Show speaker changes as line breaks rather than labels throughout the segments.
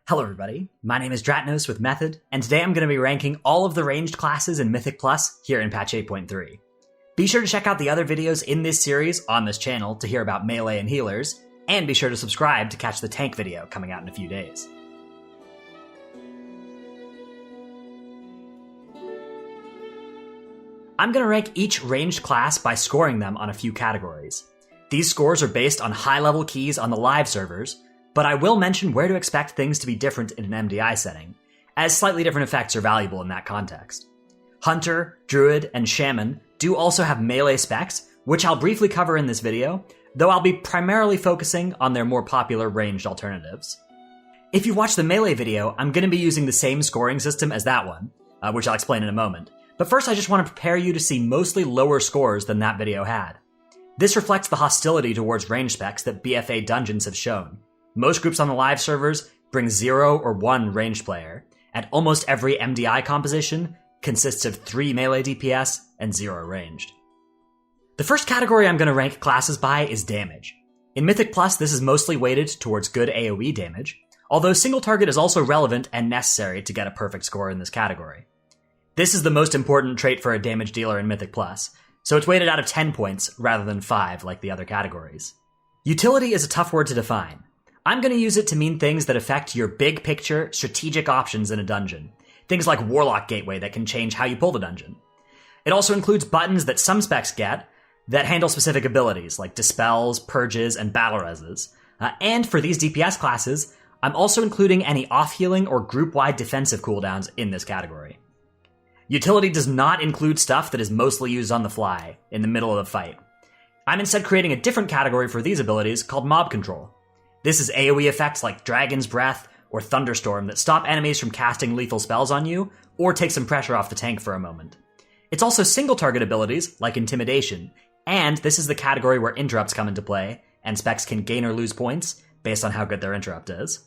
Hello everybody, my name is Dratnos with Method, and today I'm going to be ranking all of the ranged classes in Mythic Plus here in patch 8.3. Be sure to check out the other videos in this series on this channel to hear about melee and healers, and be sure to subscribe to catch the tank video coming out in a few days. I'm going to rank each ranged class by scoring them on a few categories. These scores are based on high-level keys on the live servers, but I will mention where to expect things to be different in an MDI setting, as slightly different effects are valuable in that context. Hunter, Druid, and Shaman do also have melee specs, which I'll briefly cover in this video, though I'll be primarily focusing on their more popular ranged alternatives. If you watch the melee video, I'm going to be using the same scoring system as that one, which I'll explain in a moment, but first I just want to prepare you to see mostly lower scores than that video had. This reflects the hostility towards range specs that BFA dungeons have shown. Most groups on the live servers bring 0 or 1 ranged player, and almost every MDI composition consists of 3 melee DPS and 0 ranged. The first category I'm going to rank classes by is damage. In Mythic Plus, this is mostly weighted towards good AoE damage, although single target is also relevant and necessary to get a perfect score in this category. This is the most important trait for a damage dealer in Mythic Plus, so it's weighted out of 10 points rather than 5 like the other categories. Utility is a tough word to define. I'm going to use it to mean things that affect your big picture, strategic options in a dungeon. Things like Warlock Gateway that can change how you pull the dungeon. It also includes buttons that some specs get that handle specific abilities like Dispels, Purges, and Battle Reses. And for these DPS classes, I'm also including any off-healing or group-wide defensive cooldowns in this category. Utility does not include stuff that is mostly used on the fly, in the middle of the fight. I'm instead creating a different category for these abilities called Mob Control. This is AoE effects like Dragon's Breath or Thunderstorm that stop enemies from casting lethal spells on you, or take some pressure off the tank for a moment. It's also single target abilities like Intimidation, and this is the category where interrupts come into play, and specs can gain or lose points based on how good their interrupt is.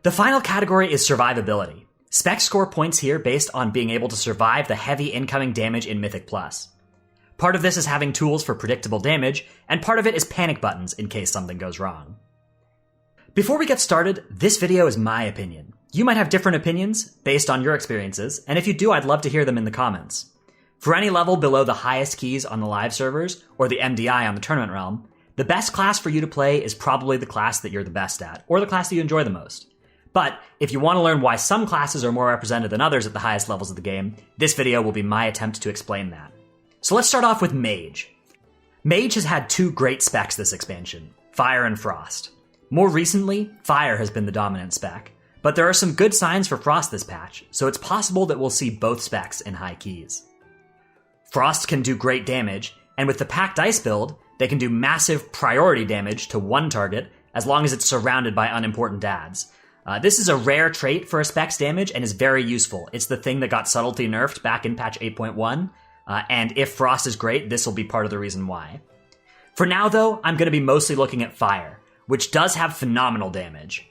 The final category is Survivability. Specs score points here based on being able to survive the heavy incoming damage in Mythic Plus. Part of this is having tools for predictable damage, and part of it is panic buttons in case something goes wrong. Before we get started, this video is my opinion. You might have different opinions based on your experiences, and if you do, I'd love to hear them in the comments. For any level below the highest keys on the live servers, or the MDI on the tournament realm, the best class for you to play is probably the class that you're the best at, or the class that you enjoy the most. But if you want to learn why some classes are more represented than others at the highest levels of the game, this video will be my attempt to explain that. So let's start off with MAGE. MAGE has had 2 great specs this expansion, Fire and Frost. More recently, Fire has been the dominant spec, but there are some good signs for Frost this patch, so it's possible that we'll see both specs in high keys. Frost can do great damage, and with the packed ice build, they can do massive priority damage to one target as long as it's surrounded by unimportant adds. This is a rare trait for a spec's damage and is very useful. It's the thing that got Subtlety nerfed back in patch 8.1, and if Frost is great, this will be part of the reason why. For now though, I'm going to be mostly looking at Fire, which does have phenomenal damage.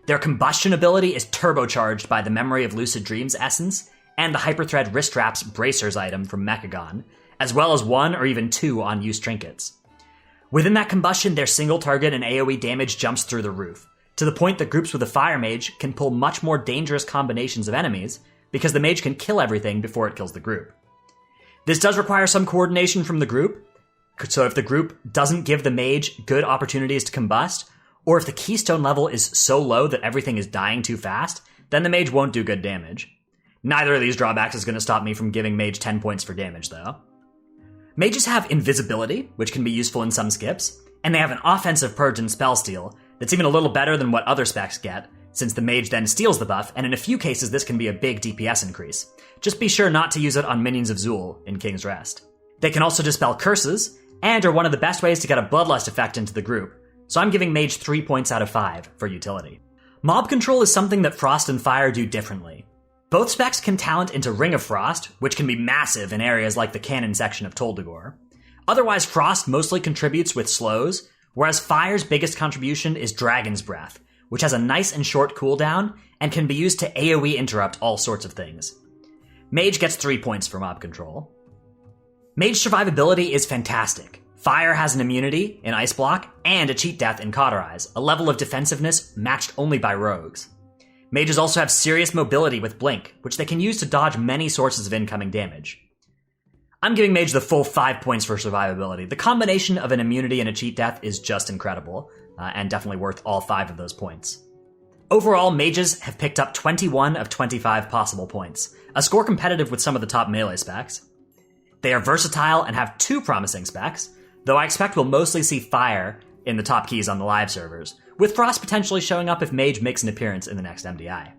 Their combustion ability is turbocharged by the Memory of Lucid Dreams essence and the Hyperthread Wrist Wraps Bracers item from Mechagon, as well as 1 or even 2 on-use trinkets. Within that combustion, their single target and AoE damage jumps through the roof, to the point that groups with a Fire Mage can pull much more dangerous combinations of enemies because the mage can kill everything before it kills the group. This does require some coordination from the group, so if the group doesn't give the mage good opportunities to combust, or if the keystone level is so low that everything is dying too fast, then the mage won't do good damage. Neither of these drawbacks is going to stop me from giving mage 10 points for damage though. Mages have invisibility, which can be useful in some skips, and they have an offensive purge and spell steal that's even a little better than what other specs get, since the mage then steals the buff, and in a few cases this can be a big DPS increase. Just be sure not to use it on minions of Zool in King's Rest. They can also dispel curses, and are one of the best ways to get a Bloodlust effect into the group, so I'm giving Mage 3 points out of 5 for utility. Mob Control is something that Frost and Fire do differently. Both specs can talent into Ring of Frost, which can be massive in areas like the cannon section of Toldegor. Otherwise, Frost mostly contributes with slows, whereas Fire's biggest contribution is Dragon's Breath, which has a nice and short cooldown and can be used to AoE interrupt all sorts of things. Mage gets 3 points for Mob Control. Mage survivability is fantastic. Fire has an immunity in Ice Block and a cheat death in Cauterize, a level of defensiveness matched only by rogues. Mages also have serious mobility with Blink, which they can use to dodge many sources of incoming damage. I'm giving Mage the full 5 points for survivability. The combination of an immunity and a cheat death is just incredible, and definitely worth all 5 of those points. Overall, Mages have picked up 21 of 25 possible points, a score competitive with some of the top melee specs. They are versatile and have 2 promising specs, though I expect we'll mostly see Fire in the top keys on the live servers, with Frost potentially showing up if Mage makes an appearance in the next MDI.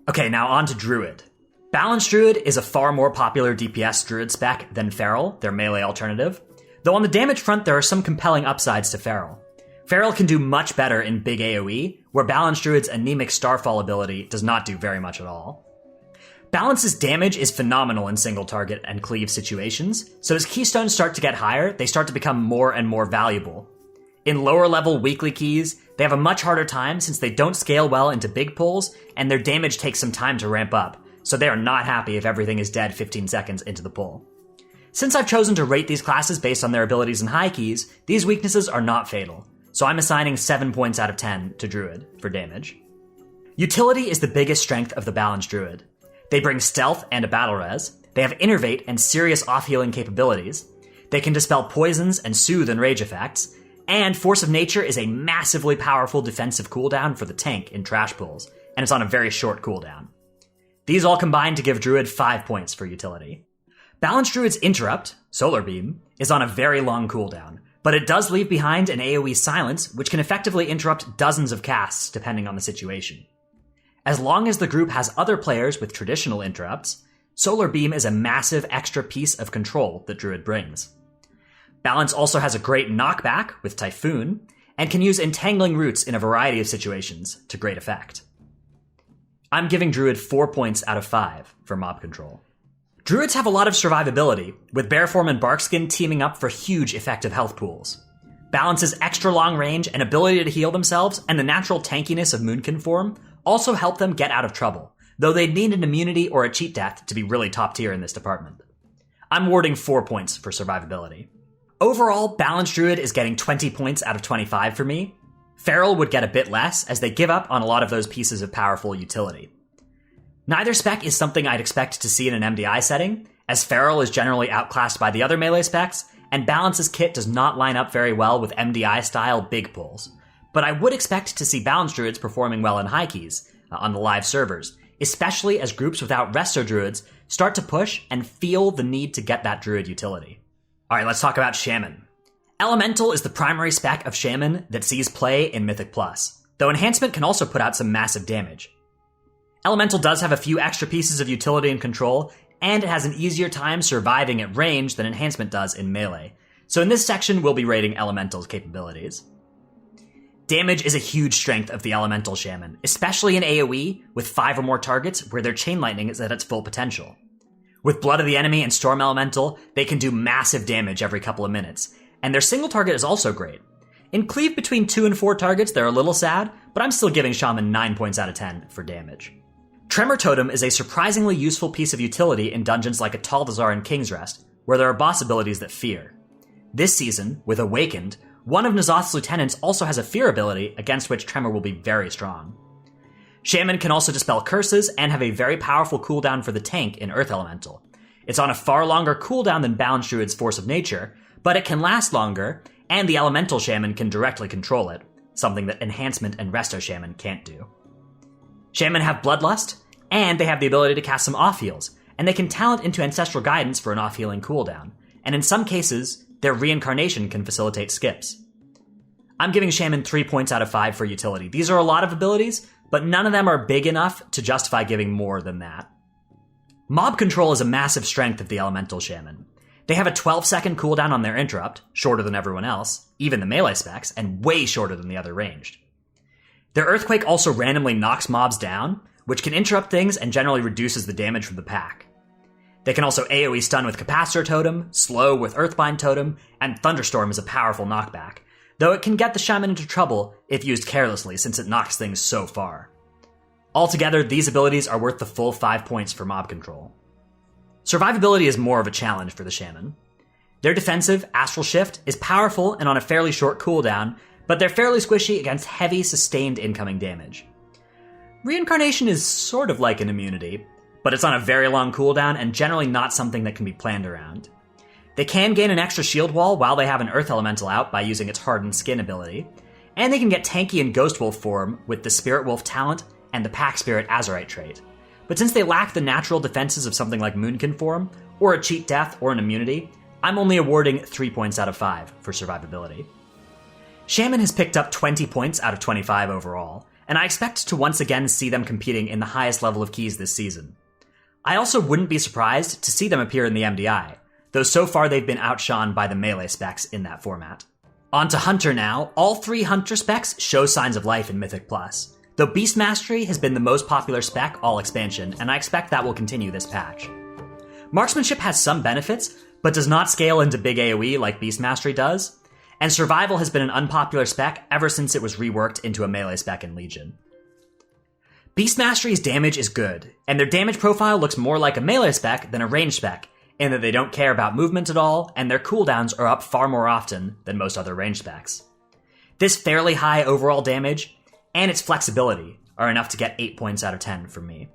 Okay, now on to Druid. Balanced Druid is a far more popular DPS Druid spec than Feral, their melee alternative, though on the damage front there are some compelling upsides to Feral. Feral can do much better in big AoE, where Balanced Druid's anemic Starfall ability does not do very much at all. Balance's damage is phenomenal in single target and cleave situations, so as keystones start to get higher, they start to become more and more valuable. In lower level weekly keys, they have a much harder time since they don't scale well into big pulls, and their damage takes some time to ramp up, so they are not happy if everything is dead 15 seconds into the pull. Since I've chosen to rate these classes based on their abilities in high keys, these weaknesses are not fatal, so I'm assigning 7 points out of 10 to Druid for damage. Utility is the biggest strength of the Balanced Druid. They bring stealth and a battle res, they have innervate and serious off-healing capabilities, they can dispel poisons and soothe and rage effects, and Force of Nature is a massively powerful defensive cooldown for the tank in trash pulls, and it's on a very short cooldown. These all combine to give Druid 5 points for utility. Balanced Druid's Interrupt, Solar Beam, is on a very long cooldown, but it does leave behind an AoE Silence, which can effectively interrupt dozens of casts depending on the situation. As long as the group has other players with traditional interrupts, Solar Beam is a massive extra piece of control that Druid brings. Balance also has a great knockback with Typhoon, and can use Entangling Roots in a variety of situations to great effect. I'm giving Druid 4 points out of 5 for mob control. Druids have a lot of survivability, with Bearform and Barkskin teaming up for huge effective health pools. Balance's extra long range and ability to heal themselves, and the natural tankiness of Moonkin form also help them get out of trouble, though they'd need an immunity or a cheat death to be really top tier in this department. I'm awarding 4 points for survivability. Overall, Balanced Druid is getting 20 points out of 25 for me. Feral would get a bit less, as they give up on a lot of those pieces of powerful utility. Neither spec is something I'd expect to see in an MDI setting, as Feral is generally outclassed by the other melee specs, and Balance's kit does not line up very well with MDI-style big pulls. But I would expect to see Balanced Druids performing well in high keys on the live servers, especially as groups without Resto Druids start to push and feel the need to get that Druid utility. Alright, let's talk about Shaman. Elemental is the primary spec of Shaman that sees play in Mythic Plus, though Enhancement can also put out some massive damage. Elemental does have a few extra pieces of utility and control, and it has an easier time surviving at range than Enhancement does in melee, so in this section we'll be rating Elemental's capabilities. Damage is a huge strength of the Elemental Shaman, especially in AoE with 5 or more targets where their Chain Lightning is at its full potential. With Blood of the Enemy and Storm Elemental, they can do massive damage every couple of minutes, and their single target is also great. In Cleave between 2 and 4 targets, they're a little sad, but I'm still giving Shaman 9 points out of 10 for damage. Tremor Totem is a surprisingly useful piece of utility in dungeons like Ataldazar and King's Rest, where there are boss abilities that fear. This season, with Awakened, one of N'Zoth's lieutenants also has a fear ability against which Tremor will be very strong. Shaman can also dispel curses and have a very powerful cooldown for the tank in Earth Elemental. It's on a far longer cooldown than Balanced Druid's Force of Nature, but it can last longer, and the Elemental Shaman can directly control it, something that Enhancement and Resto Shaman can't do. Shaman have Bloodlust, and they have the ability to cast some off-heals, and they can talent into Ancestral Guidance for an off-healing cooldown, and in some cases, their reincarnation can facilitate skips. I'm giving Shaman 3 points out of 5 for utility. These are a lot of abilities, but none of them are big enough to justify giving more than that. Mob control is a massive strength of the Elemental Shaman. They have a 12-second cooldown on their interrupt, shorter than everyone else, even the melee specs, and way shorter than the other ranged. Their Earthquake also randomly knocks mobs down, which can interrupt things and generally reduces the damage from the pack. They can also AoE stun with Capacitor Totem, slow with Earthbind Totem, and Thunderstorm is a powerful knockback, though it can get the Shaman into trouble if used carelessly since it knocks things so far. Altogether, these abilities are worth the full 5 points for mob control. Survivability is more of a challenge for the Shaman. Their defensive, Astral Shift, is powerful and on a fairly short cooldown, but they're fairly squishy against heavy, sustained incoming damage. Reincarnation is sort of like an immunity, but it's on a very long cooldown and generally not something that can be planned around. They can gain an extra shield wall while they have an Earth Elemental out by using its Hardened Skin ability, and they can get tanky in Ghost Wolf form with the Spirit Wolf talent and the Pack Spirit Azerite trait. But since they lack the natural defenses of something like Moonkin form, or a Cheat Death, or an immunity, I'm only awarding 3 points out of 5 for survivability. Shaman has picked up 20 points out of 25 overall, and I expect to once again see them competing in the highest level of keys this season. I also wouldn't be surprised to see them appear in the MDI, though so far they've been outshone by the melee specs in that format. On to Hunter now. All 3 Hunter specs show signs of life in Mythic Plus, though Beast Mastery has been the most popular spec all expansion, and I expect that will continue this patch. Marksmanship has some benefits, but does not scale into big AoE like Beast Mastery does, and Survival has been an unpopular spec ever since it was reworked into a melee spec in Legion. Beast Mastery's damage is good, and their damage profile looks more like a melee spec than a range spec, in that they don't care about movement at all, and their cooldowns are up far more often than most other range specs. This fairly high overall damage, and its flexibility, are enough to get 8 points out of 10 from me.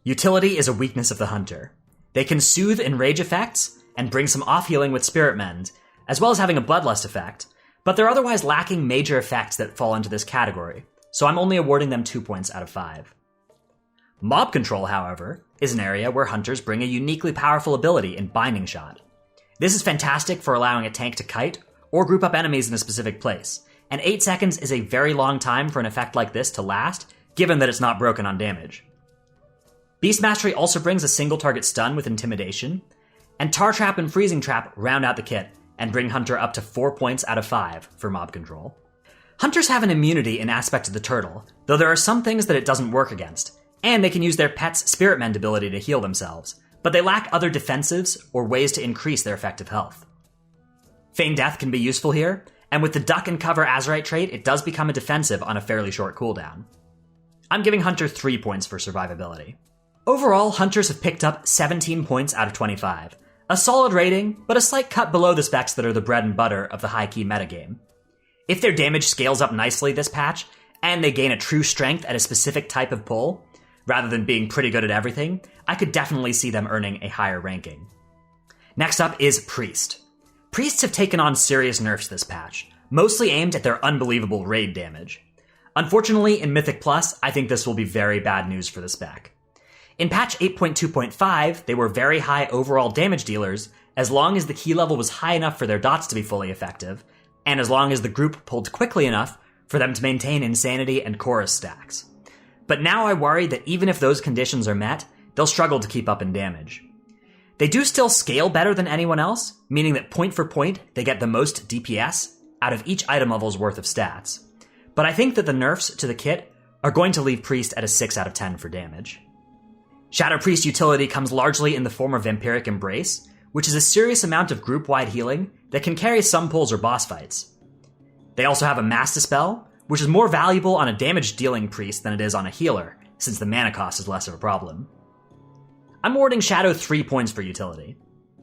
Utility is a weakness of the Hunter. They can soothe and rage effects, and bring some off-healing with Spirit Mend, as well as having a Bloodlust effect, but they're otherwise lacking major effects that fall into this category, so I'm only awarding them 2 points out of 5. Mob Control, however, is an area where Hunters bring a uniquely powerful ability in Binding Shot. This is fantastic for allowing a tank to kite, or group up enemies in a specific place, and 8 seconds is a very long time for an effect like this to last, given that it's not broken on damage. Beast Mastery also brings a single target stun with Intimidation, and Tar Trap and Freezing Trap round out the kit, and bring Hunter up to 4 points out of 5 for Mob Control. Hunters have an immunity in Aspect of the Turtle, though there are some things that it doesn't work against, and they can use their pet's Spirit Mend ability to heal themselves, but they lack other defensives or ways to increase their effective health. Feign Death can be useful here, and with the Duck and Cover Azerite trait, it does become a defensive on a fairly short cooldown. I'm giving Hunter 3 points for survivability. Overall, Hunters have picked up 17 points out of 25. A solid rating, but a slight cut below the specs that are the bread and butter of the high-key metagame. If their damage scales up nicely this patch, and they gain a true strength at a specific type of pull, rather than being pretty good at everything, I could definitely see them earning a higher ranking. Next up is Priest. Priests have taken on serious nerfs this patch, mostly aimed at their unbelievable raid damage. Unfortunately, in Mythic Plus, I think this will be very bad news for the spec. In patch 8.2.5, they were very high overall damage dealers as long as the key level was high enough for their dots to be fully effective, and as long as the group pulled quickly enough for them to maintain Insanity and Chorus stacks. But now I worry that even if those conditions are met, they'll struggle to keep up in damage. They do still scale better than anyone else, meaning that point for point, they get the most DPS out of each item level's worth of stats. But I think that the nerfs to the kit are going to leave Priest at a 6 out of 10 for damage. Shadow Priest utility comes largely in the form of Vampiric Embrace, which is a serious amount of group-wide healing that can carry some pulls or boss fights. They also have a Mass Dispel, which is more valuable on a damage-dealing priest than it is on a healer, since the mana cost is less of a problem. I'm awarding Shadow 3 points for utility.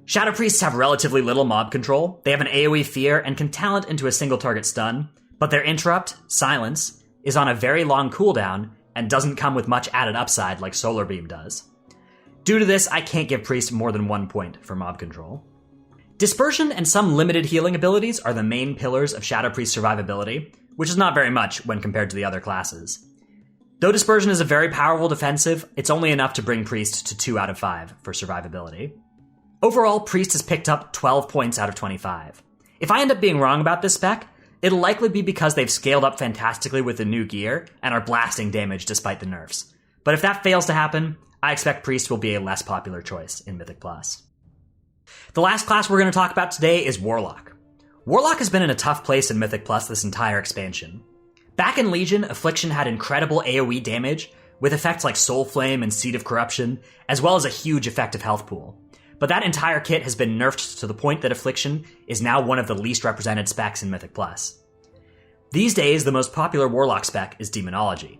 Shadow Priests have relatively little mob control, they have an AoE fear and can talent into a single target stun, but their Interrupt, Silence, is on a very long cooldown and doesn't come with much added upside like Solar Beam does. Due to this, I can't give Priest more than 1 point for mob control. Dispersion and some limited healing abilities are the main pillars of Shadow Priest survivability, which is not very much when compared to the other classes. Though Dispersion is a very powerful defensive, it's only enough to bring Priest to 2 out of 5 for survivability. Overall, Priest has picked up 12 points out of 25. If I end up being wrong about this spec, it'll likely be because they've scaled up fantastically with the new gear and are blasting damage despite the nerfs. But if that fails to happen, I expect Priest will be a less popular choice in Mythic Plus. The last class we're going to talk about today is Warlock. Warlock has been in a tough place in Mythic Plus this entire expansion. Back in Legion, Affliction had incredible AoE damage, with effects like Soul Flame and Seed of Corruption, as well as a huge effective health pool. But that entire kit has been nerfed to the point that Affliction is now one of the least represented specs in Mythic Plus. These days, the most popular Warlock spec is Demonology.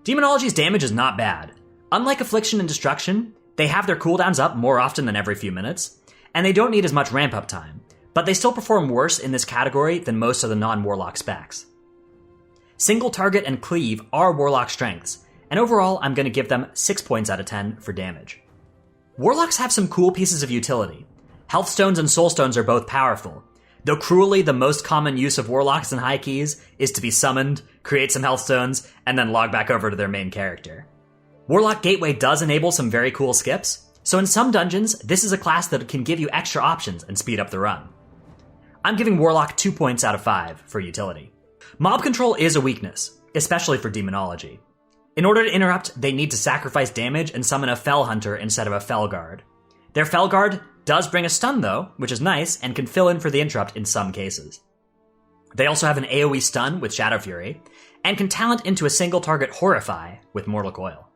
Demonology's damage is not bad. Unlike Affliction and Destruction, they have their cooldowns up more often than every few minutes, and they don't need as much ramp-up time, but they still perform worse in this category than most of the non-Warlock specs. Single Target and Cleave are Warlock strengths, and overall I'm going to give them 6 points out of 10 for damage. Warlocks have some cool pieces of utility. Health stones and soul stones are both powerful, though cruelly the most common use of warlocks in high keys is to be summoned, create some health stones, and then log back over to their main character. Warlock Gateway does enable some very cool skips, so in some dungeons, this is a class that can give you extra options and speed up the run. I'm giving Warlock 2 points out of 5 for utility. Mob control is a weakness, especially for demonology. In order to interrupt, they need to sacrifice damage and summon a Fell Hunter instead of a Fell Guard. Their Fell Guard does bring a stun though, which is nice and can fill in for the interrupt in some cases. They also have an AoE stun with Shadow Fury, and can talent into a single target Horrify with Mortal Coil.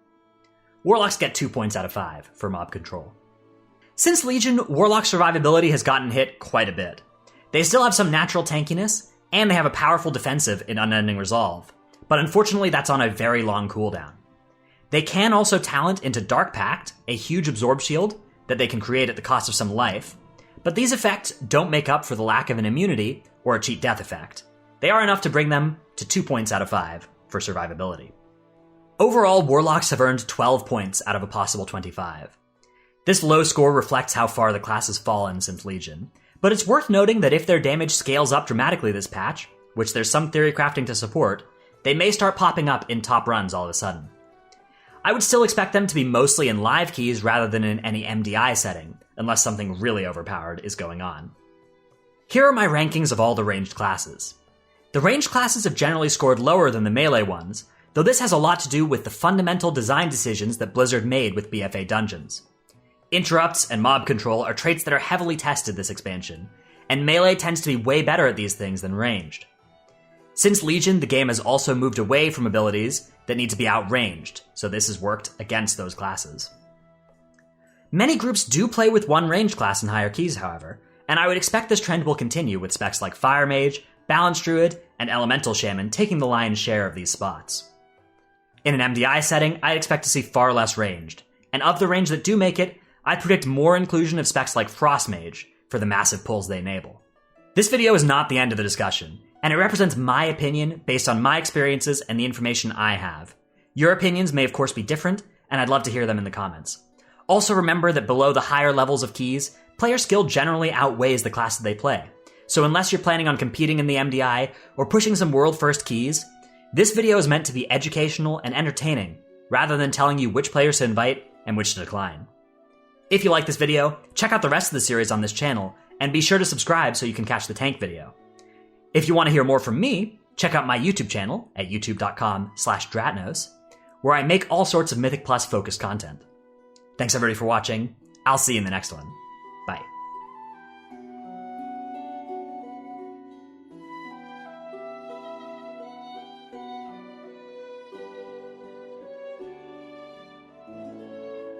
Warlocks get 2 points out of 5 for mob control. Since Legion, Warlock survivability has gotten hit quite a bit. They still have some natural tankiness, and they have a powerful defensive in Unending Resolve, but unfortunately that's on a very long cooldown. They can also talent into Dark Pact, a huge absorb shield that they can create at the cost of some life, but these effects don't make up for the lack of an immunity or a cheat death effect. They are enough to bring them to 2 points out of 5 for survivability. Overall, Warlocks have earned 12 points out of a possible 25. This low score reflects how far the class has fallen since Legion, but it's worth noting that if their damage scales up dramatically this patch, which there's some theory crafting to support, they may start popping up in top runs all of a sudden. I would still expect them to be mostly in live keys rather than in any MDI setting, unless something really overpowered is going on. Here are my rankings of all the ranged classes. The ranged classes have generally scored lower than the melee ones, though this has a lot to do with the fundamental design decisions that Blizzard made with BFA dungeons. Interrupts and mob control are traits that are heavily tested this expansion, and melee tends to be way better at these things than ranged. Since Legion, the game has also moved away from abilities that need to be outranged, so this has worked against those classes. Many groups do play with one ranged class in higher keys, however, and I would expect this trend will continue with specs like Fire Mage, Balance Druid, and Elemental Shaman taking the lion's share of these spots. In an MDI setting, I'd expect to see far less ranged, and of the range that do make it, I'd predict more inclusion of specs like Frost Mage for the massive pulls they enable. This video is not the end of the discussion, and it represents my opinion based on my experiences and the information I have. Your opinions may of course be different, and I'd love to hear them in the comments. Also remember that below the higher levels of keys, player skill generally outweighs the class that they play. So unless you're planning on competing in the MDI or pushing some world-first keys, this video is meant to be educational and entertaining, rather than telling you which players to invite and which to decline. If you like this video, check out the rest of the series on this channel, and be sure to subscribe so you can catch the tank video. If you want to hear more from me, check out my YouTube channel at youtube.com/Dratnos, where I make all sorts of Mythic Plus focused content. Thanks everybody for watching. I'll see you in the next one.